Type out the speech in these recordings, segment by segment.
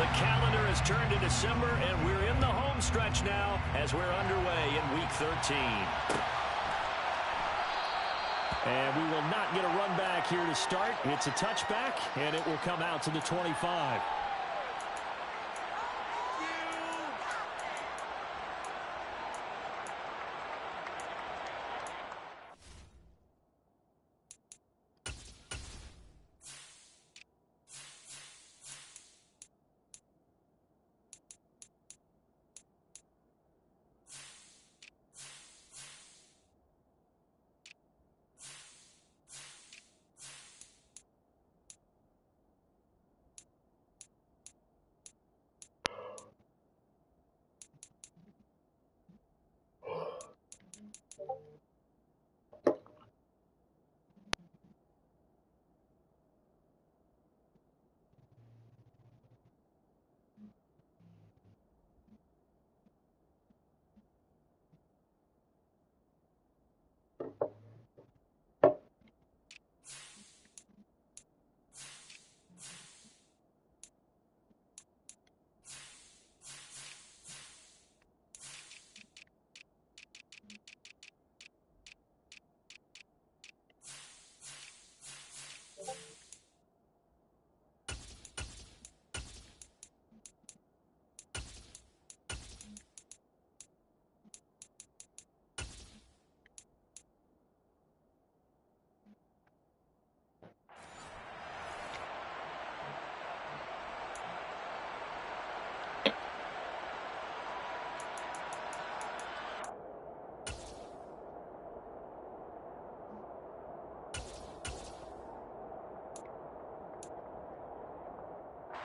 The calendar has turned to December, and we're in the home stretch now as we're underway in Week 13. And we will not get a run back here to start. It's a touchback, and it will come out to the 25.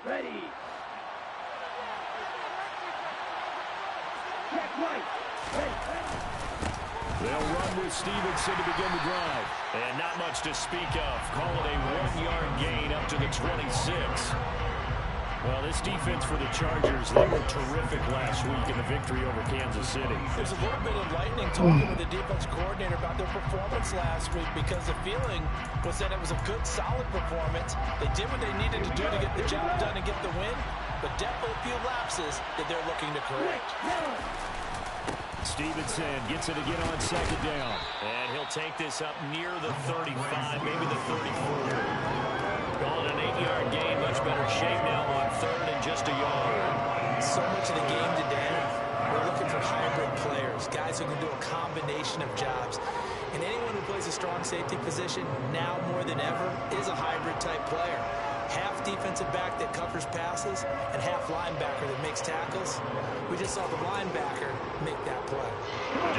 Ready. Check right. They'll run with Stevenson to begin the drive. And not much to speak of. Call it a 1-yard gain up to the 26. Well, this defense for the Chargers, they were terrific last week in the victory over Kansas City. There's a little bit of enlightening talking with the defense coordinator about their performance last week because the feeling was that it was a good, solid performance. They did what they needed to do to get the job done and get the win, but definitely a few lapses that they're looking to correct. Stevenson gets it again on second down. And he'll take this up near the 35, maybe the 34. Calling an 8-yard gain, much better shape now on third and just a yard. So much of the game today, we're looking for hybrid players, guys who can do a combination of jobs. And anyone who plays a strong safety position, now more than ever, is a hybrid-type player. Half defensive back that covers passes and half linebacker that makes tackles. We just saw the linebacker make that play.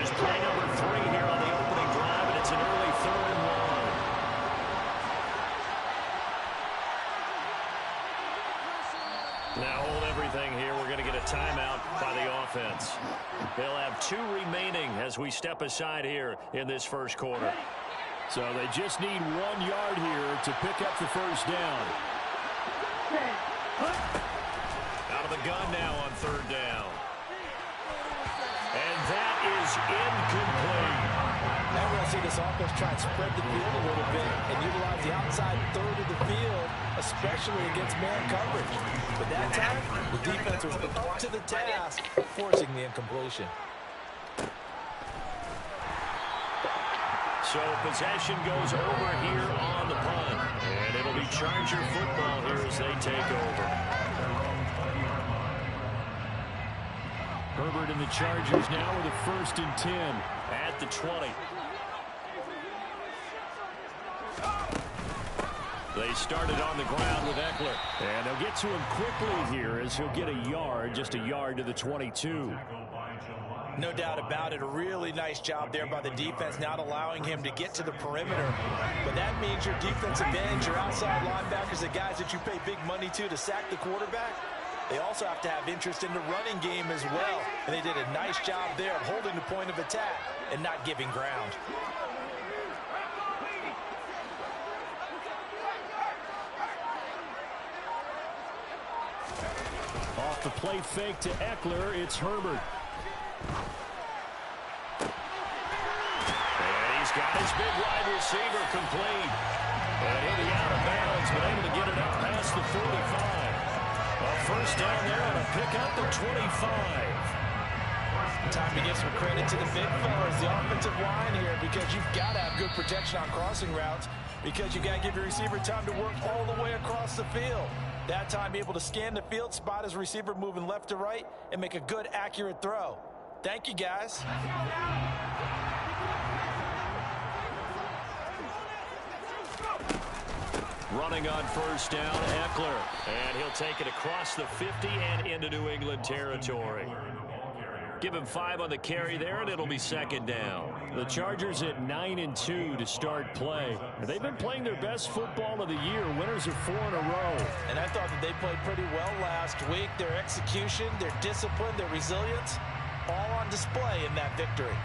Just play number 3 here on the opening drive, and it's an early 3rd and 1. Now hold everything here. We're going to get a timeout by the offense. They'll have 2 remaining as we step aside here in this first quarter. So they just need 1 yard here to pick up the first down. Out of the gun now on 3rd down. And that is incomplete. Now we're going to see this offense try and spread the field a little bit and utilize the outside third of the field, especially against man coverage. But that time, the defense was up to the task, forcing the incompletion. So possession goes over here on the punt. And it'll be Charger football here as they take over. Herbert and the Chargers now with a 1st and 10 at the 20. They started on the ground with Eckler. And they'll get to him quickly here as he'll get a yard, just a yard to the 22. No doubt about it. A really nice job there by the defense, not allowing him to get to the perimeter. But that means your defensive ends, your outside linebackers, the guys that you pay big money to sack the quarterback, they also have to have interest in the running game as well. And they did a nice job there of holding the point of attack and not giving ground. Off the play fake to Eckler, it's Herbert. And he's got his big wide receiver complete. And he'll be out of bounds, but able to get it up past the 45. A first down there on a pickup at 25. Time to give some credit to the big fellas, the offensive line here, because you've got to have good protection on crossing routes, because you've got to give your receiver time to work all the way across the field. That time, be able to scan the field, spot his receiver moving left to right, and make a good, accurate throw. Thank you, guys. Running on first down, Eckler. And he'll take it across the 50 and into New England territory. Give him 5 on the carry there, and it'll be second down. The Chargers at 9-2 to start play. They've been playing their best football of the year. Winners are 4 in a row. And I thought that they played pretty well last week. Their execution, their discipline, their resilience, all on display in that victory.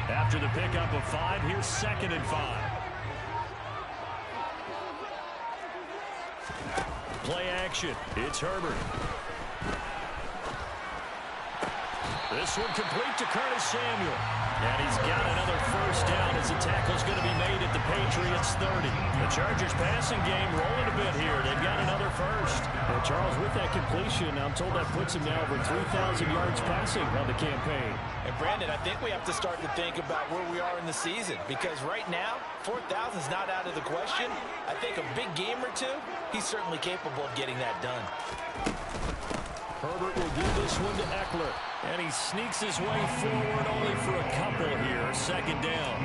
After the pickup of 5, here's 2nd and 5. Play action. It's Herbert. This one complete to Curtis Samuel. And he's got another first down as the tackle's going to be made at the Patriots 30. The Chargers passing game rolling a bit here. They've got another first. Well, Charles, with that completion, I'm told that puts him now over 3,000 yards passing on the campaign. And Brandon, I think we have to start to think about where we are in the season, because right now, 4,000 is not out of the question. I think a big game or two, he's certainly capable of getting that done. Herbert will give this one to Eckler. And he sneaks his way forward only for a couple here. Second down.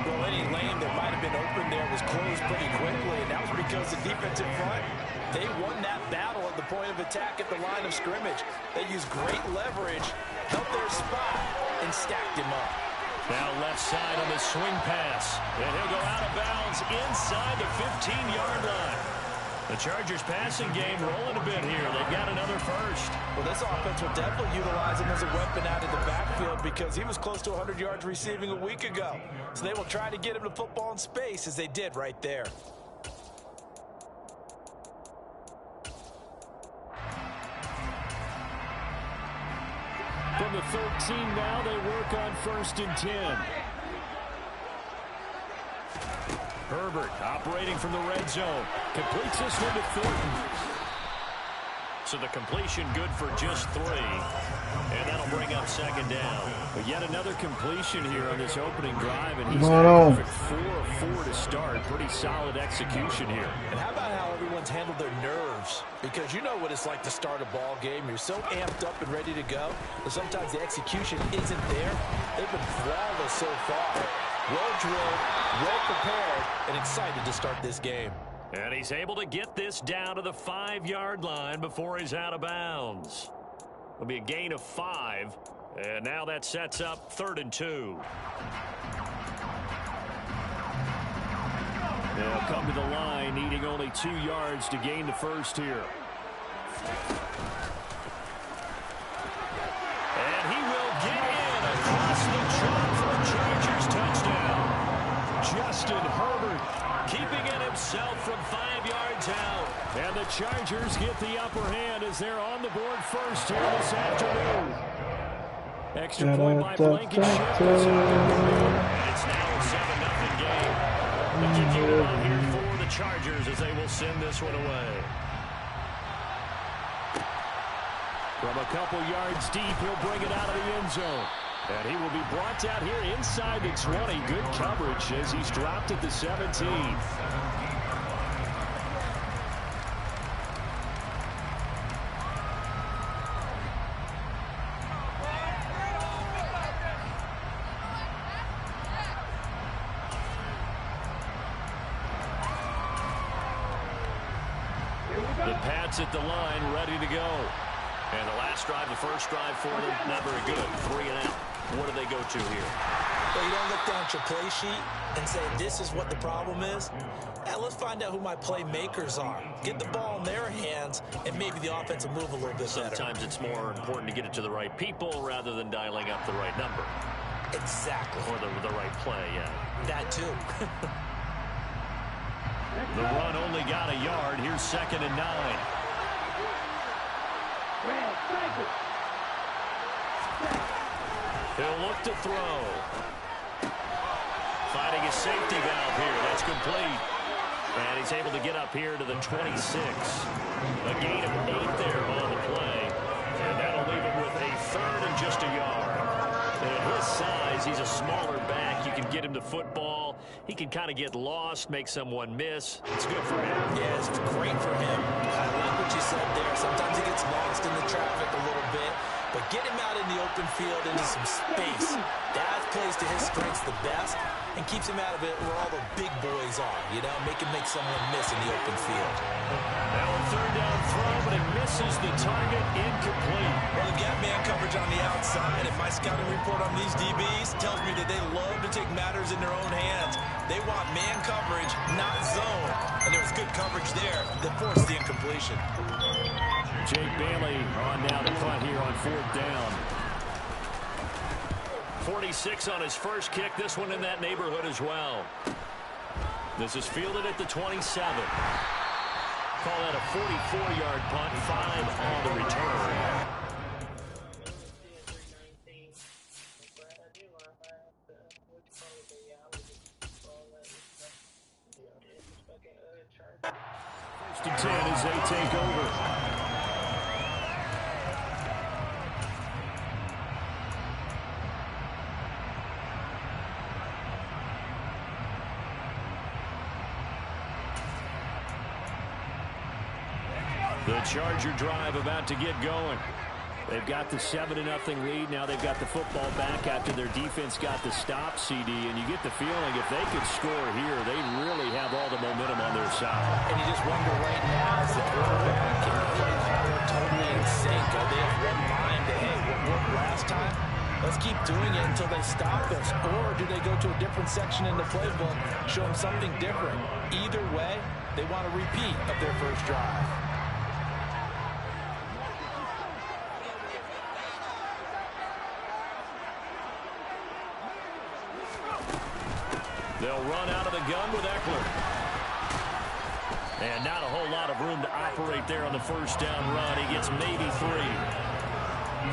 Well, any lane that might have been open there was closed pretty quickly, and that was because the defensive front, they won that battle at the point of attack at the line of scrimmage. They used great leverage, held their spot, and stacked him up. Now left side on the swing pass. And he'll go out of bounds inside the 15-yard line. The Chargers passing game rolling a bit here. They've got another first. Well, this offense will definitely utilize him as a weapon out of the backfield, because he was close to 100 yards receiving a week ago. So they will try to get him to football in space, as they did right there. From the 13 now, they work on 1st and 10. Herbert operating from the red zone. Completes this one to Thornton. So the completion good for just 3. And that'll bring up second down. But yet another completion here on this opening drive, and he's got a perfect 4 of 4 to start. Pretty solid execution here. And how about how everyone's handled their nerves? Because you know what it's like to start a ball game. You're so amped up and ready to go, but sometimes the execution isn't there. They've been flawless so far. Well drilled, well prepared, and excited to start this game. And he's able to get this down to the 5-yard line before he's out of bounds. It'll be a gain of 5, and now that sets up 3rd and 2. They'll come to the line, needing only 2 yards to gain the first here. And he will get in across the chalk for a Chargers touchdown. Justin Herbert keeping it himself from 5 yards out. And the Chargers get the upper hand as they're on the board first here this afternoon. Extra point by Blankenship. And it's now a 7-0 game. The kick on here for the Chargers as they will send this one away. From a couple yards deep, he'll bring it out of the end zone. And he will be brought out here inside the 20. Good coverage as he's dropped at the 17. The Pats at the line, ready to go. And the last drive, the first drive for them, not very good. 3 and out. What do they go to here? Well, you don't look down at your play sheet and say, this is what the problem is. Now, let's find out who my playmakers are. Get the ball in their hands, and maybe the offense will move a little bit better. Sometimes it's more important to get it to the right people rather than dialing up the right number. Exactly. Or the right play, yeah. That, too. The run only got a yard. Here's 2nd and 9. He'll look to throw. Finding a safety valve here. That's complete. And he's able to get up here to the 26. A gain of 8 there on the play. And that'll leave him with a third and just a yard. At his size, he's a smaller back. You can get him to football. He can kind of get lost, make someone miss. It's good for him. Yeah, it's great for him. I like what you said there. Sometimes he gets lost in the traffic a little bit. But get him out in the open field into some space. That plays to his strengths the best and keeps him out of it where all the big boys are. You know, make someone miss in the open field. Now a third down throw, but it misses the target. Incomplete. Well, they've got man coverage on the outside, and my scouting report on these DBs tells me that they love to take matters in their own hands. They want man coverage, not zone. And there was good coverage there that forced the incompletion. Jake Bailey on now to punt here on fourth down. 46 on his first kick. This one in that neighborhood as well. This is fielded at the 27. Call that a 44-yard punt. 5 on the return. First and 10 as they take over. The Charger drive about to get going. They've got the 7-0 lead. Now they've got the football back after their defense got the stop, CD. And you get the feeling if they could score here, they really have all the momentum on their side. And you just wonder right now, is the quarterback and the play caller totally in sync? Are they have one mind to, hey, what worked last time? Let's keep doing it until they stop us. Or do they go to a different section in the playbook, show them something different? Either way, they want a repeat of their first drive. They'll run out of the gun with Eckler. And not a whole lot of room to operate there on the first down run. He gets maybe 3.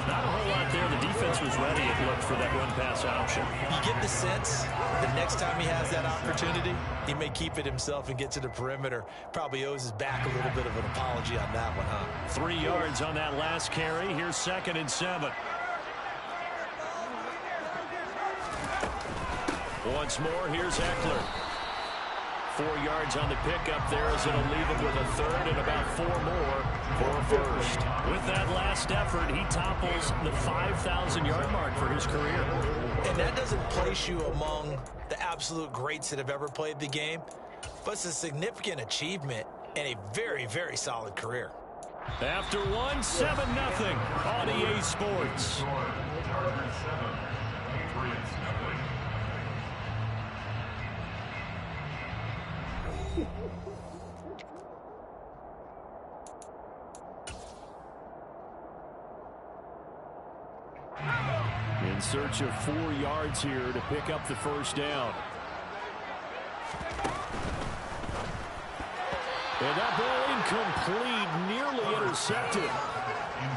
Not a whole lot there. The defense was ready, it looked, for that run-pass option. You get the sense the next time he has that opportunity, he may keep it himself and get to the perimeter. Probably owes his back a little bit of an apology on that one, huh? 3 yards on that last carry. Here's 2nd and 7. Once more, here's Eckler. 4 yards on the pickup there as it'll leave him with a third and about 4 more for first. With that last effort, he topples the 5,000-yard mark for his career. And that doesn't place you among the absolute greats that have ever played the game, but it's a significant achievement and a very, very solid career. After one, 7-0 on EA Sports. In search of 4 yards here to pick up the first down. And that ball incomplete, nearly intercepted.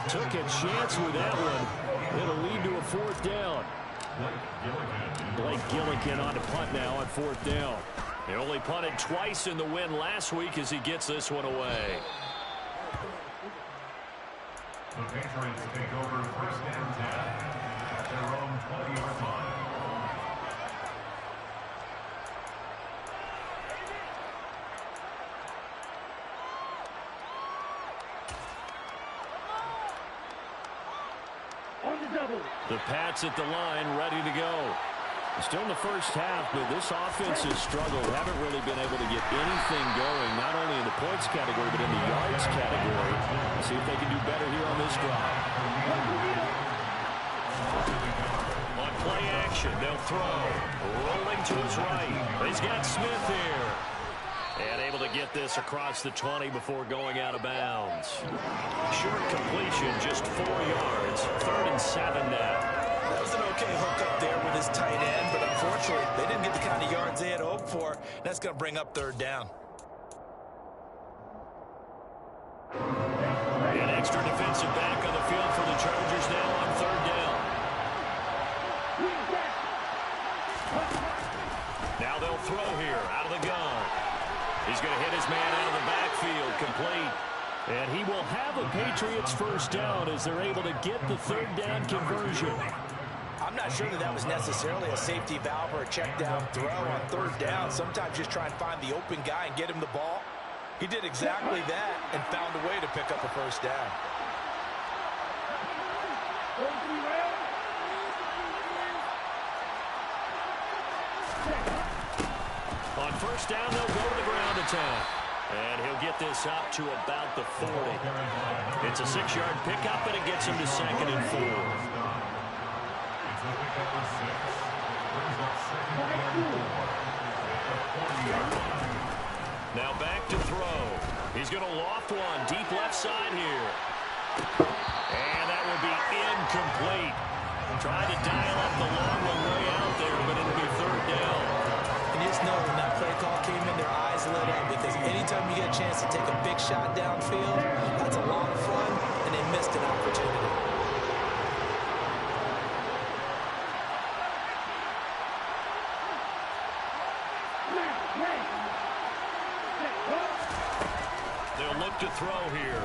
Took a chance with that one. It'll lead to a 4th down. Blake Gillikin on to punt now on 4th down. He only punted twice in the win last week as he gets this one away. The Patriots take over first and 10 at their own 20-yard line. The Pats at the line, ready to go. Still in the first half, but this offense has struggled. Haven't really been able to get anything going, not only in the points category, but in the yards category. Let's see if they can do better here on this drive. On play action, they'll throw. Rolling to his right. He's got Smith here. And able to get this across the 20 before going out of bounds. Short completion, just 4 yards. 3rd and 7 now. That was an okay hook up there with his tight end, but unfortunately, they didn't get the kind of yards they had hoped for. That's going to bring up 3rd down. An extra defensive back on the field for the Chargers now on 3rd down. they'll throw here out of the gun. He's going to hit his man out of the backfield, complete. And he will have a Patriots first down as they're able to get the third down conversion. I'm not sure that was necessarily a safety valve or a check down throw on third down. Sometimes just try and find the open guy and get him the ball. He did exactly that and found a way to pick up a first down. On first down, they'll go to the ground attack. And he'll get this up to about the 40. It's a 6-yard pickup, and it gets him to 2nd and 4. Now back to throw. He's going to loft one deep left side here. And that will be incomplete. Tried to dial up the long one way out there, but it'll be third down. And just know when that play call came in, their eyes lit up, because anytime you get a chance to take a big shot downfield, that's a lot of fun, and they missed an opportunity. They'll look to throw here.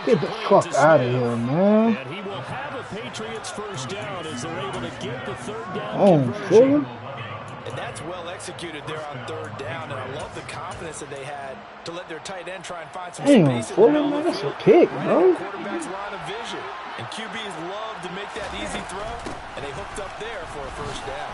Get the fuck out of here, man. And he will have a Patriots first down as they're able to get the third down conversion. And that's well executed there on third down, and I love the confidence that they had to let their tight end try and find some space. Man, that's a pick, bro. Quarterback's line of vision. And QBs love to make that easy throw, and they hooked up there for a first down.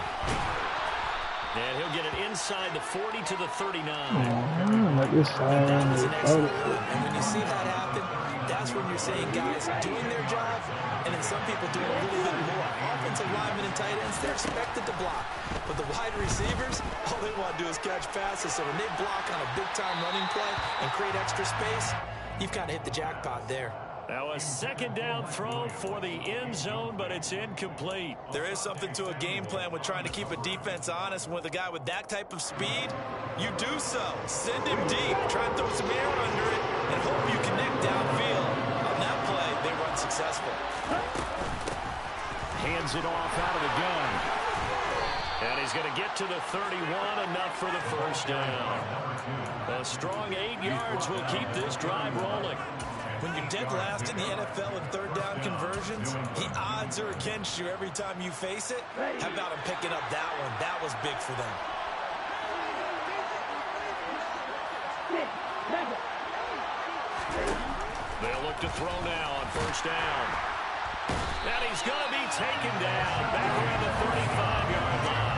And he'll get it inside the 40 to the 39. Like this side. That was an excellent one. And when you see that happen, that's when you're saying guys doing their job, and then some people doing a little bit more. Offensive linemen and tight ends, they're expected to block. But the wide receivers, all they want to do is catch passes. So when they block on a big-time running play and create extra space, you've kind of hit the jackpot there. Now a second down throw for the end zone, but it's incomplete. There is something to a game plan with trying to keep a defense honest. With a guy with that type of speed, you do so. Send him deep. Try and throw some air under it and hope you connect downfield. On that play, they were unsuccessful. Hands it off out of the gun. And he's going to get to the 31, enough for the first down. A strong 8 yards will keep this drive rolling. When you're dead last in the NFL in third down conversions, the odds are against you every time you face it. How about him picking up that one? That was big for them. They'll look to throw now on first down. And he's going to be taken down back around the 35-yard line.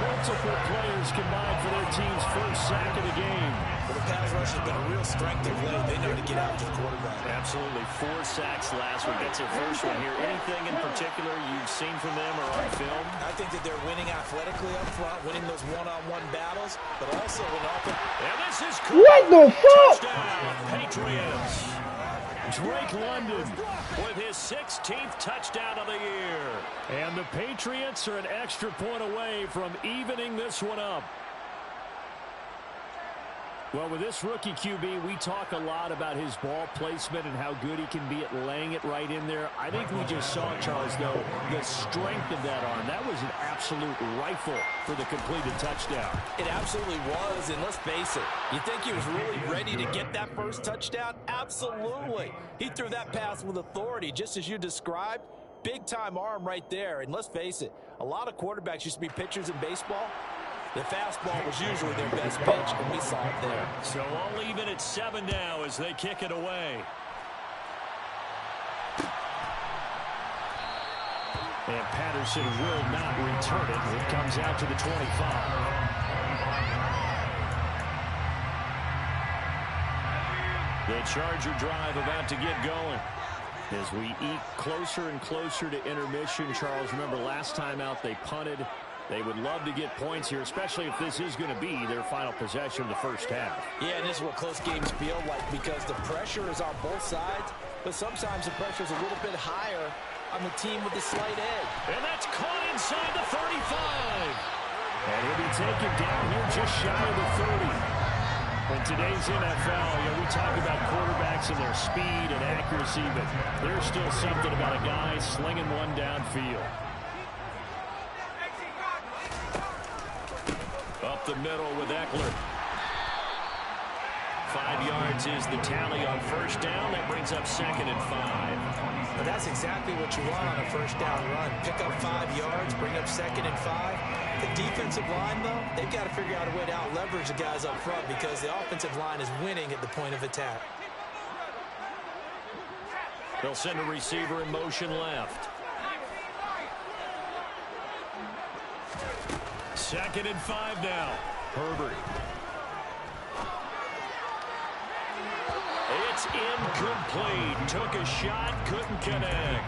Multiple players combined for their team's first sack of the game. Well, the pass rush has been a real strength of late. They know to get after the quarterback. Absolutely. 4 sacks last week. That's their first one here. Anything in particular you've seen from them or on film? I think that they're winning athletically up front, winning those one-on-one battles, but also when often. And this is What the fuck? Touchdown, Patriots. Drake London with his 16th touchdown of the year. And the Patriots are an extra point away from evening this one up. Well, with this rookie QB, we talk a lot about his ball placement and how good he can be at laying it right in there. I think we just saw, Charles, though, the strength of that arm. That was an absolute rifle for the completed touchdown. It absolutely was, and let's face it, you think he was really ready to get that first touchdown? Absolutely. He threw that pass with authority, just as you described. Big-time arm right there, and let's face it, a lot of quarterbacks used to be pitchers in baseball. The fastball was usually their best pitch, and we saw it there. So all even at 7 now as they kick it away. And Patterson will not return it. It comes out to the 25. The Charger drive about to get going. As we eke closer and closer to intermission, Charles, remember last time out they punted. They would love to get points here, especially if this is going to be their final possession of the first half. Yeah, and this is what close games feel like because the pressure is on both sides, but sometimes the pressure is a little bit higher on the team with the slight edge. And that's caught inside the 35. And he'll be taken down here just shy of the 30. In today's NFL, we talk about quarterbacks and their speed and accuracy, but there's still something about a guy slinging one downfield. up the middle with Eckler. 5 yards is the tally on first down. That brings up 2nd and 5. But that's exactly what you want on a first down run. Pick up 5 yards, bring up 2nd and 5. The defensive line, though, they've got to figure out a way to out-leverage the guys up front because the offensive line is winning at the point of attack. They'll send a receiver in motion left. 2nd and 5 now. Herbert. It's incomplete. Took a shot, couldn't connect.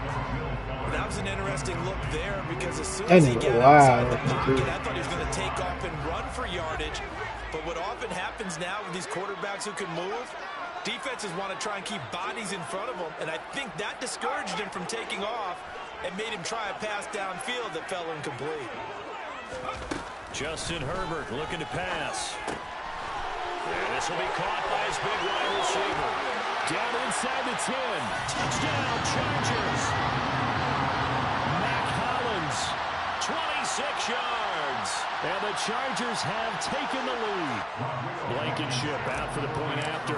That was an interesting look there because as soon as he got outside the pocket, I thought he was going to take off and run for yardage. But what often happens now with these quarterbacks who can move, defenses want to try and keep bodies in front of them, and I think that discouraged him from taking off and made him try a pass downfield that fell incomplete. Justin Herbert looking to pass. And this will be caught by his big wide receiver. Down inside the 10. Touchdown, Chargers. Mac Hollins, 26 yards. And the Chargers have taken the lead. Blankenship out for the point after.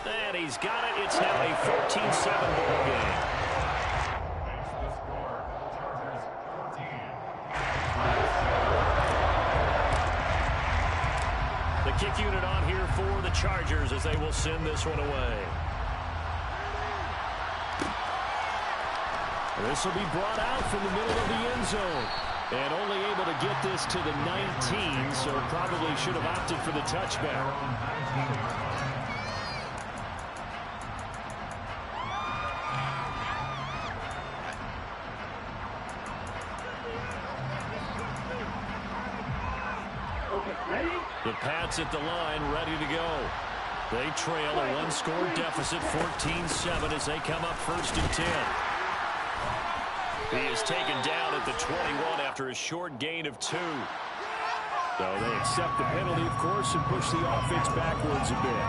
And he's got it. It's now a 14-7 ball game. The kick unit on here for the Chargers as they will send this one away. This will be brought out from the middle of the end zone. And only able to get this to the 19, so probably should have opted for the touchback. The Pats at the line, ready to go. They trail a one-score deficit, 14-7, as they come up 1st and 10. He is taken down at the 21 after a short gain of 2. So they accept the penalty, of course, and push the offense backwards a bit.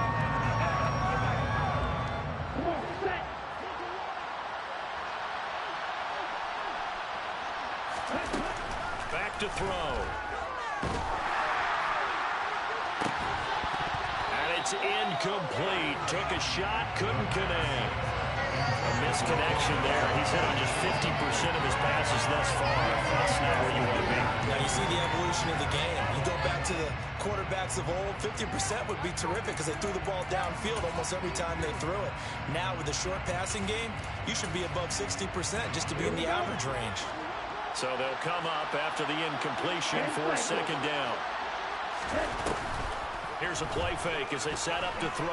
Back to throw. It's incomplete. Took a shot, couldn't connect. A misconnection there. He's hit on just 50% of his passes thus far. That's not where you want to be. Now you see the evolution of the game. You go back to the quarterbacks of old, 50% would be terrific because they threw the ball downfield almost every time they threw it. Now with the short passing game, you should be above 60% just to be in the average range. So they'll come up after the incompletion for 2nd down. Here's a play fake as they set up to throw.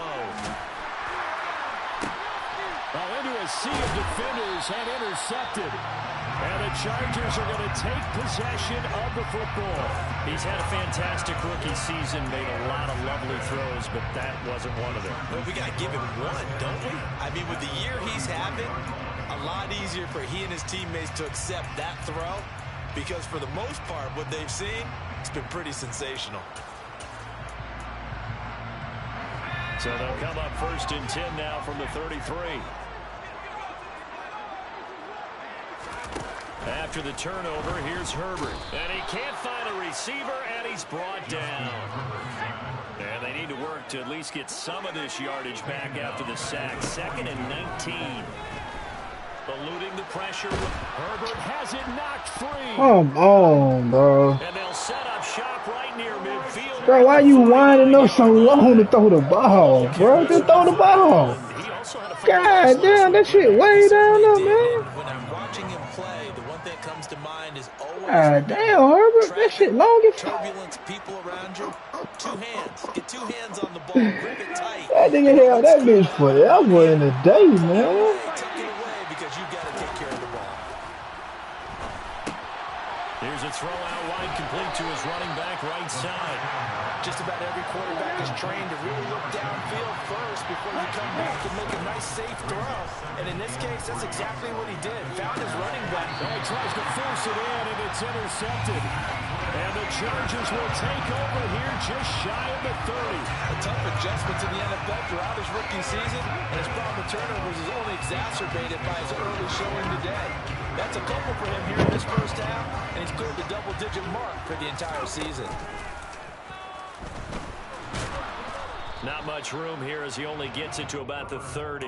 Into a sea of defenders and intercepted. And the Chargers are going to take possession of the football. He's had a fantastic rookie season, made a lot of lovely throws, but that wasn't one of them. Well, we got to give him one, don't we? I mean, with the year he's having, a lot easier for he and his teammates to accept that throw because for the most part, what they've seen, it's been pretty sensational. So they'll come up 1st and 10 now from the 33. After the turnover, here's Herbert. And he can't find a receiver, and he's brought down. And they need to work to at least get some of this yardage back after the sack. 2nd and 19. Eluding the pressure. Herbert has it knocked free. Come on, bro. And they'll set up shop right near midfield. Bro, why you winding up so long to throw the ball, bro? Just throw the ball. God damn, that shit way down there, man. When I'm watching him play, the one thing that comes to mind is always God damn, Herbert, that shit long as fuck. turbulence, people around you. 2 hands. Get 2 hands on the ball. Grip it tight. That nigga held that bitch forever in the day, man. Tuck it away because you got to take care of the ball. Here's a throw out wide, complete to his running back right side. Just about every quarterback is trained to really look downfield first before you come back and make a nice, safe throw. And in this case, that's exactly what he did. Found his running back. Oh, he tries to force it in, and it's intercepted. And the Chargers will take over here just shy of the 30. A tough adjustment to the NFL throughout his rookie season, and his problem with turnovers is only exacerbated by his early showing today. That's a couple for him here in this first half, and and he's cleared the double-digit mark for the entire season. Not much room here as he only gets it to about the 30.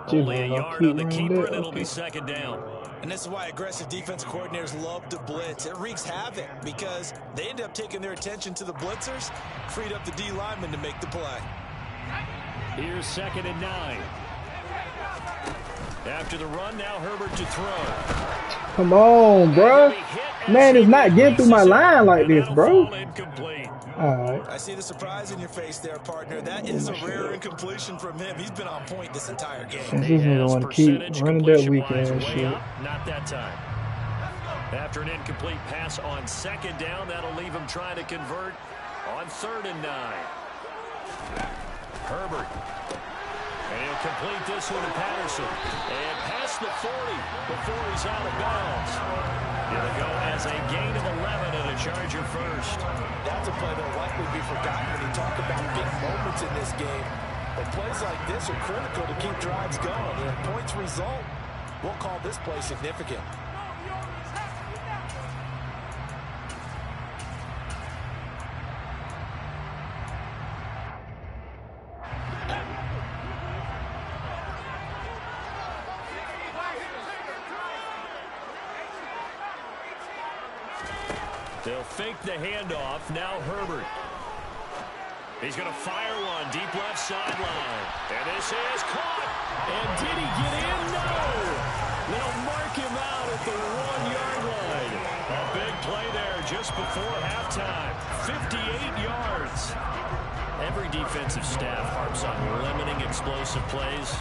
Gee, Only a man, yard on the keeper, and that. it'll be second down. And this is why aggressive defensive coordinators love to blitz. It wreaks havoc because they end up taking their attention to the blitzers, freed up the D lineman to make the play. Here's 2nd and 9. After the run, now Herbert to throw. Come on, bro. Man, it's not getting through my line like this, bro. All right. I see the surprise in your face there, partner. That is a rare incompletion from him. He's been on point this entire game. This nigga want to keep running that weekend shit. Not that time. After an incomplete pass on 2nd down, that'll leave him trying to convert on 3rd and 9. Herbert. And he'll complete this one to Patterson. And past the 40 before he's out of bounds. It'll go as a gain of 11 and a Charger first. That's a play that'll likely be forgotten when you talk about big moments in this game. But plays like this are critical to keep drives going. And if points result, we'll call this play significant. They'll fake the handoff. Now Herbert. He's going to fire one deep left sideline. And this is caught. And did he get in? No. They'll mark him out at the 1-yard line. A big play there just before halftime. 58 yards. Every defensive staff harps on limiting explosive plays.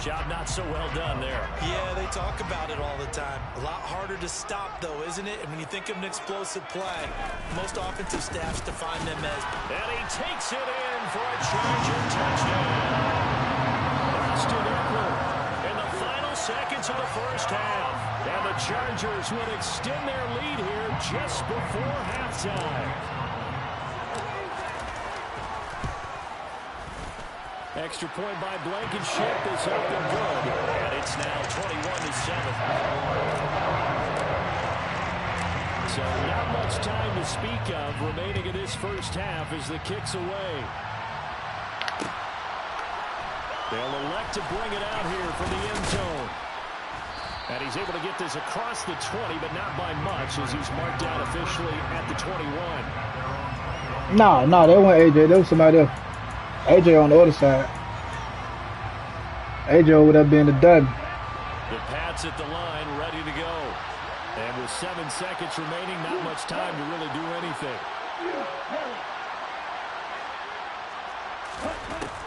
Job not so well done there. Yeah, they talk about it all the time. A lot harder to stop, though, isn't it? And when you think of an explosive play, most offensive staffs define them as... And he takes it in for a Charger touchdown. Austin Eckler in the final seconds of the first half. And the Chargers will extend their lead here just before halftime. Extra point by Blankenship is up and good. And it's now 21-7. So not much time to speak of remaining in this first half as the kick's away. They'll elect to bring it out here from the end zone. And he's able to get this across the 20, but not by much as he's marked out officially at the 21. No, that wasn't AJ. That was somebody else. AJ on the other side. AJ over there being the dud. The Pats at the line, ready to go. And with 7 seconds remaining, not much time to really do anything.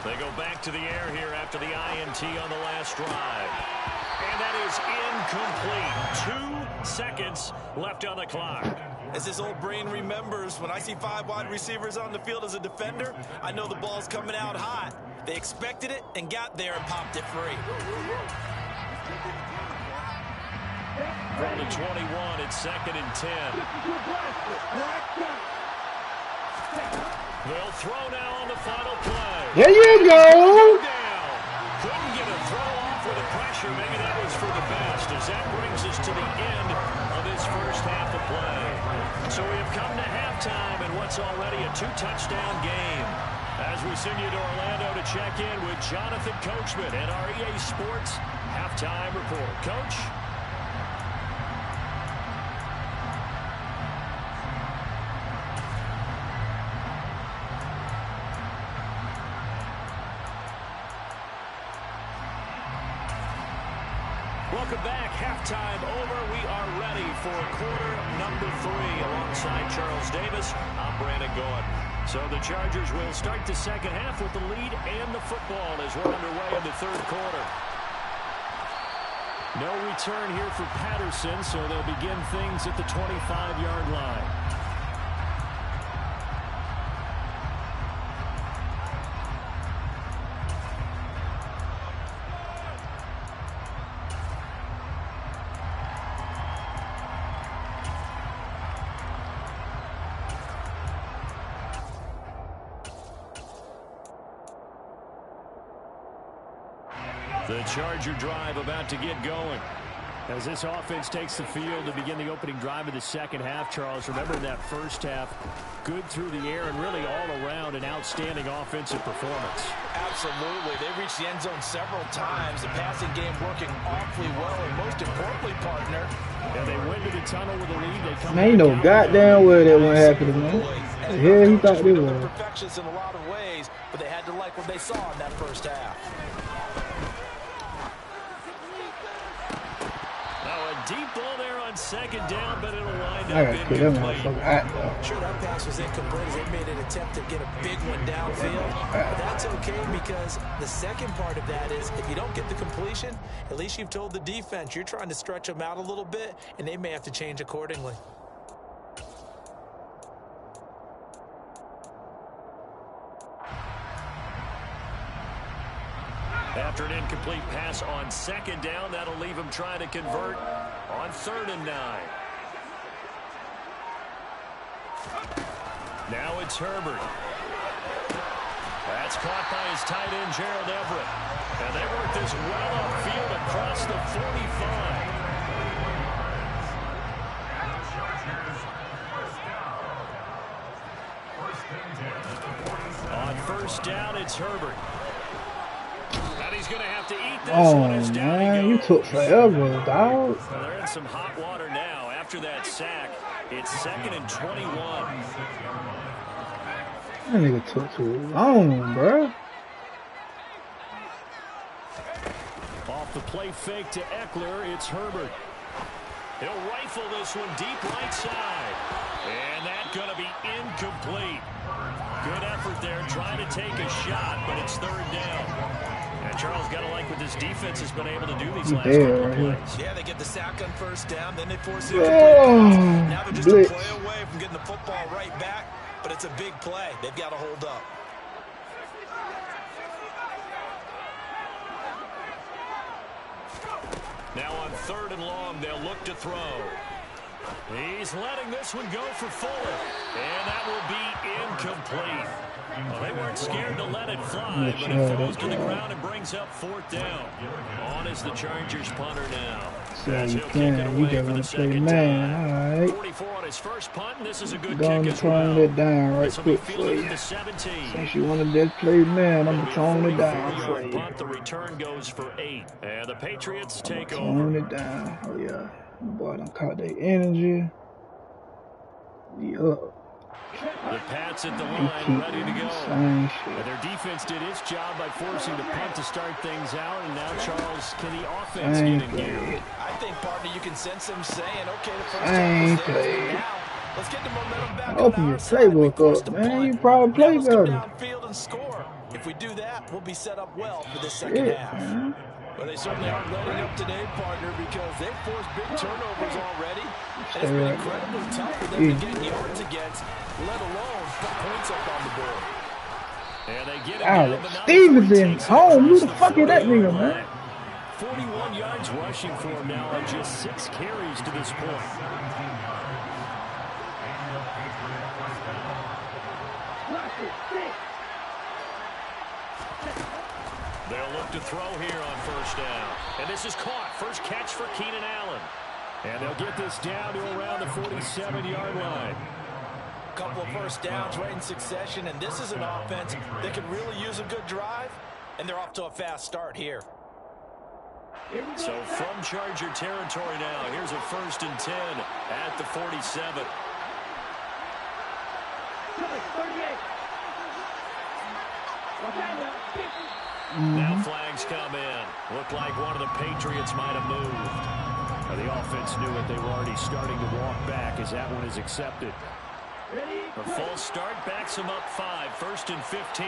They go back to the air here after the INT on the last drive. And that is incomplete. 2 seconds left on the clock. As his old brain remembers, when I see 5 wide receivers on the field as a defender, I know the ball's coming out hot. They expected it and got there and popped it free. From the 21, it's 2nd and 10. They'll throw now on the final play. There you go. Couldn't get a throw off with the pressure. Maybe that was for the best, as that brings us to the end of this first half of play. So we have come to halftime in what's already a 2-touchdown game. As we send you to Orlando to check in with Jonathan Coachman and our EA Sports Halftime Report. Coach? Welcome back. Halftime over. We are ready for quarter number 3 alongside Charles Davis. I'm Brandon Gordon. So the Chargers will start the second half with the lead and the football as we're underway in the third quarter. No return here for Patterson, so they'll begin things at the 25-yard line. The Charger drive about to get going. As this offense takes the field to begin the opening drive of the second half, Charles, remember in that first half, good through the air and really all around an outstanding offensive performance. Absolutely. They reached the end zone several times. The passing game working awfully well, and most importantly, partner. And they went to the tunnel with a lead. They come Man, ain't no goddamn way that won't happen, man. The hell he thought they were. Perfectionists in a lot of ways, but they had to like what they saw in that first half. Deep ball there on second down, but it'll wind up incomplete. Sure, that pass was incomplete as they made an attempt to get a big one downfield. But that's okay because the second part of that is if you don't get the completion, at least you've told the defense you're trying to stretch them out a little bit, and they may have to change accordingly. After an incomplete pass on second down, that'll leave him trying to convert on 3rd and 9. Now it's Herbert. That's caught by his tight end, Gerald Everett. And they work this well upfield across the 45. On 1st down, it's Herbert. He's going to have to eat this one. As man, you took forever, dog. Well, they're in some hot water now. After that sack, it's 2nd and 21. That nigga took too long, bro. Off the play fake to Eckler, it's Herbert. He'll rifle this one deep right side. And that's going to be incomplete. Good effort there, trying to take a shot, but it's 3rd down. And Charles, got to like what this defense has been able to do these last couple of plays. Yeah, they get the sack on 1st down, then they force it to now they're just a play away from getting the football right back, but it's a big play. They've got to hold up. Now on 3rd and long, they'll look to throw. He's letting this one go for Fuller, and that will be incomplete. Well, they weren't scared to let it fly, but it falls to the ground and brings up 4th down. On is the Chargers punter now. So you can, you gotta play man, alright. 44 on his first punt, and this is a good kick as well. It down right quick for you. Since you wanted that play man, I'm throwing it down for you. Punt, the return goes for 8, and the Patriots take over. Throwing it down, oh yeah. Boy, done caught their energy. Yup. The Pats at the line, ready to go. And their defense did its job by forcing the punt to start things out. And now, Charles, can the offense get in gear? I think, partner, you can sense them saying, okay, the first time was there. Now, let's get the momentum back. Open your playbook up, man. You probably play better. Downfield and score. If we do that, we'll be set up well for this second half. Man. Well, they certainly aren't letting up today, partner, because they've forced big turnovers already. And it's been incredibly tough for them to get yards against, let alone put points up on the board. And they get it Alex Stevenson's home. Who the fuck is that nigga, man? 41 yards rushing for him now on just 6 carries to this point. They'll look to throw here on 1st down. And this is caught. First catch for Keenan Allen. And they'll get this down to around the 47-yard line. A couple of 1st downs right in succession, and this is an offense that could really use a good drive, and they're off to a fast start here. So from Charger territory now, here's a 1st and 10 at the 47. Now flags come in. Looked like one of the Patriots might have moved. The offense knew it. They were already starting to walk back as that one is accepted. A false start backs him up 5. 1st and 15.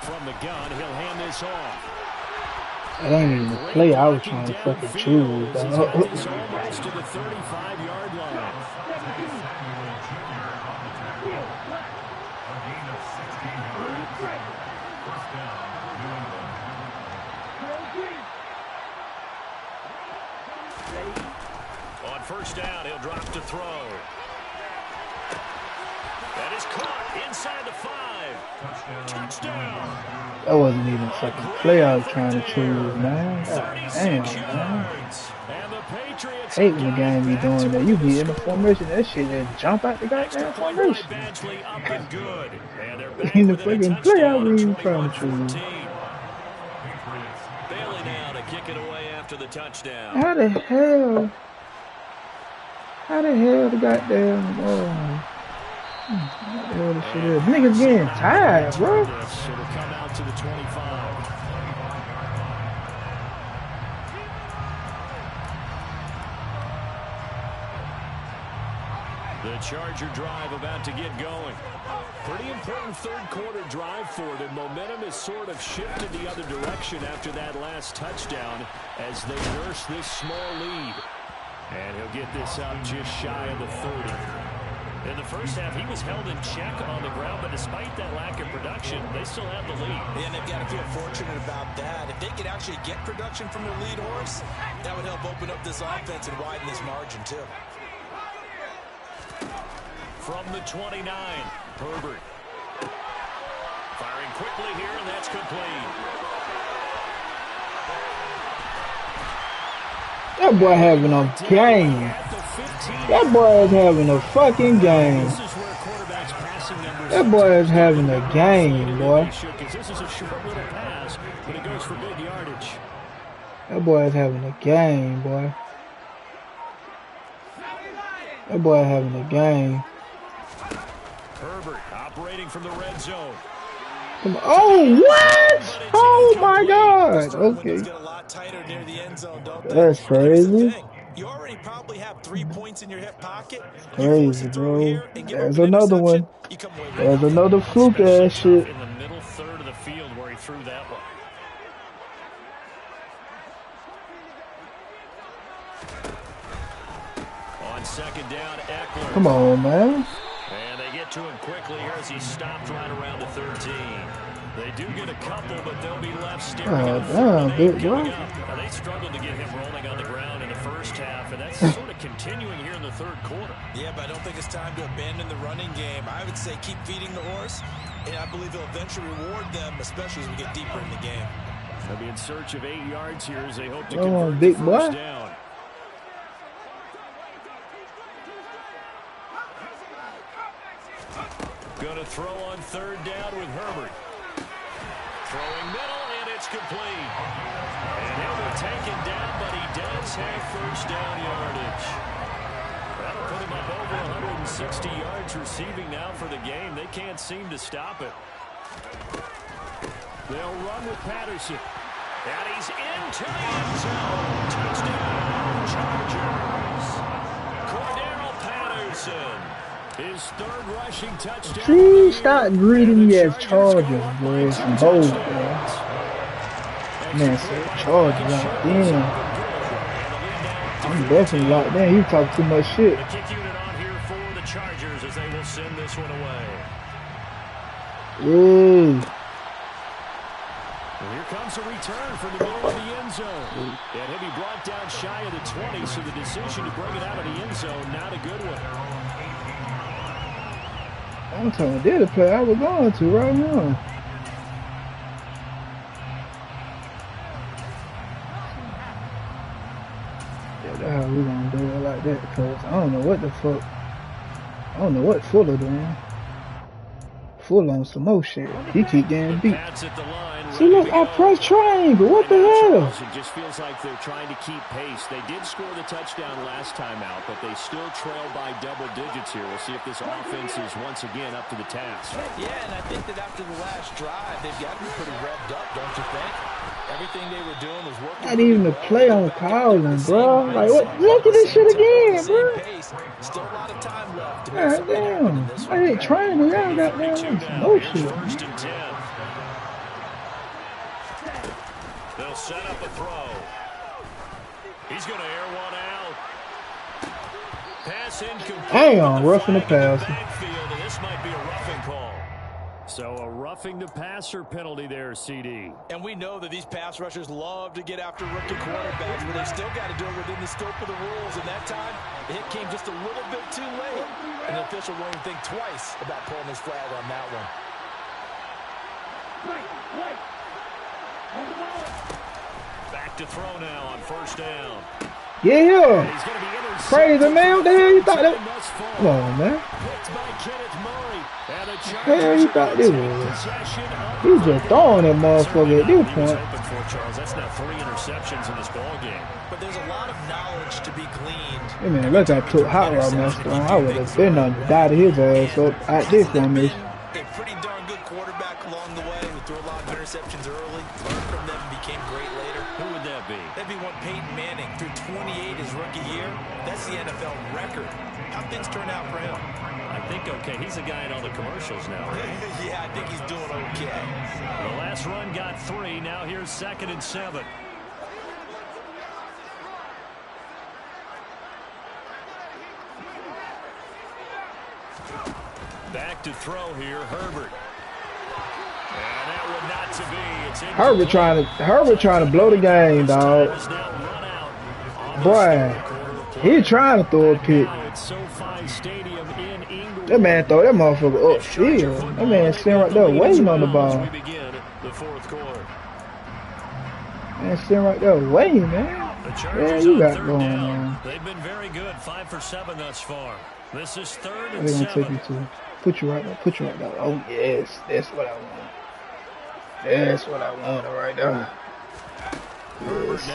From the gun, he'll hand this off. That ain't even the play I was trying to fucking choose. Almost to the 35-yard line. On 1st down, he'll drop to throw. That is caught inside the 5. Touchdown. That wasn't even a fucking play I was trying to choose, man. God damn, man. And the Patriots Hate when the game be doing that. You be in the formation, that shit just jump out the extra goddamn point by formation. Badgley up and good. And they're back In the within a fucking play I touchdown was of even trying to 21-14. choose. Bailey now to kick it away after the touchdown. How the hell? How the hell the goddamn what the hell this shit is? Niggas getting tired, bro. It'll come out to the 25. The Charger drive about to get going. Pretty important third quarter drive for them. Momentum has sort of shifted the other direction after that last touchdown as they nurse this small lead. And he'll get this up just shy of the 30. In the first half, he was held in check on the ground, but despite that lack of production, they still have the lead. And they've got to feel fortunate about that. If they could actually get production from their lead horse, that would help open up this offense and widen this margin, too. From the 29, Herbert. Firing quickly here, and that's complete. That boy having a game. That boy is having a fucking game. That boy is having a game, boy. This is a short little pass, but it goes for big yardage. That boy is having a game, boy. That boy is having a game. Herbert operating from the red zone. Come on. Oh, what? Oh, my God. Okay. That's crazy. You already probably have 3 points in your hip pocket. Crazy, bro. There's another one. There's another fluke ass shit. In the middle third of the field where he threw that one. On second down, Eckler. Come on, man. And they get to him quickly here as he stopped right around the 13. They do get a couple, but they'll be left staring at the damn, big bro. Now, they struggled to get him rolling on the ground in the first half, and that's sort of continuing here in the third quarter. Yeah, but I don't think it's time to abandon the running game. I would say keep feeding the horse, and I believe he'll eventually reward them, especially as we get deeper in the game. They'll be in search of 8 yards here as they hope to Come on, convert big the boy. first down. Going to throw on third down with Herbert. Throwing middle, and it's complete. And he'll be taken down, but he does have first down yardage. That'll put him up over 160 yards receiving now for the game. They can't seem to stop it. They'll run with Patterson. And he's into the end zone. Touchdown, Chargers. Cordero Patterson. His third rushing touchdown. Please stop greeting me as Chargers, boy. Some bold, bro. Man said Chargers locked in. I'm definitely locked in. He talking too much shit. The kick unit on here for the Chargers as they will send this one away. Yeah. And here comes a return from the middle of the end zone. And he'll be brought down shy of the 20, so the decision to bring it out of the end zone, not a good one. I'm telling you, they're the play I was going to right now. Yeah, that's how we gonna do it like that, because I don't know what the fuck. I don't know what Fuller doing. Full on some more shit. He keep getting beat. See, look, I press triangle. What the hell? It just feels like they're trying to keep pace. They did score the touchdown last time out, but they still trail by double digits here. We'll see if this offense is once again up to the task. Yeah, and I think that after the last drive, they've got to be pretty revved up, don't you think? Everything they were doing was working. Not even a play on Collin, bro. Like, what? Look at this shit again, bro. Still a lot of time left. God damn. I ain't trying to y'all goddamn no shit. First and 10. They'll set up a throw. He's going to air one out. Pass incomplete. Damn, roughing the pass. And this might be a roughing call. So a roughing the passer penalty there, CD. And we know that these pass rushers love to get after rookie quarterbacks, but they still got to do it within the scope of the rules. And that time, The hit came just a little bit too late. And the official won't even think twice about pulling his flag on that one. Back to throw now on first down. Yeah. Crazy, man. What the hell you thought that? Come on, man. Hell, you thought this was? He was just throwing that motherfucker at this point. That's now 3 interceptions in this ball game. But there's a lot of knowledge to be gleaned. Hey, man, look, I took Hot Rod Master on. I would have been on died his ass up at this formation. A pretty darn good quarterback along the way who threw a lot of interceptions early, learned from them, and became great later. Who would that be? That'd be one Peyton Manning threw 28 his rookie year. That's the NFL record. How'd things turn out for him? I think okay. He's the guy in all the commercials now, right? Yeah, I think he's doing okay. The last run got 3. Now here's 2nd and 7. Back to throw here, Herbert. And that would not to be. It's Herbert trying to blow the game, dog. Boy, he trying to throw a pick. That man throw that motherfucker upfield. That man sitting right there waiting on the ball. Man sitting right there waiting, man. Yeah, you got going on. They've been very good, 5 for 7 thus far. This is 3rd and 7. They're gonna take you to put you right there. Put you right there. Oh yes, that's what I want. That's what I wanted right there. Yes,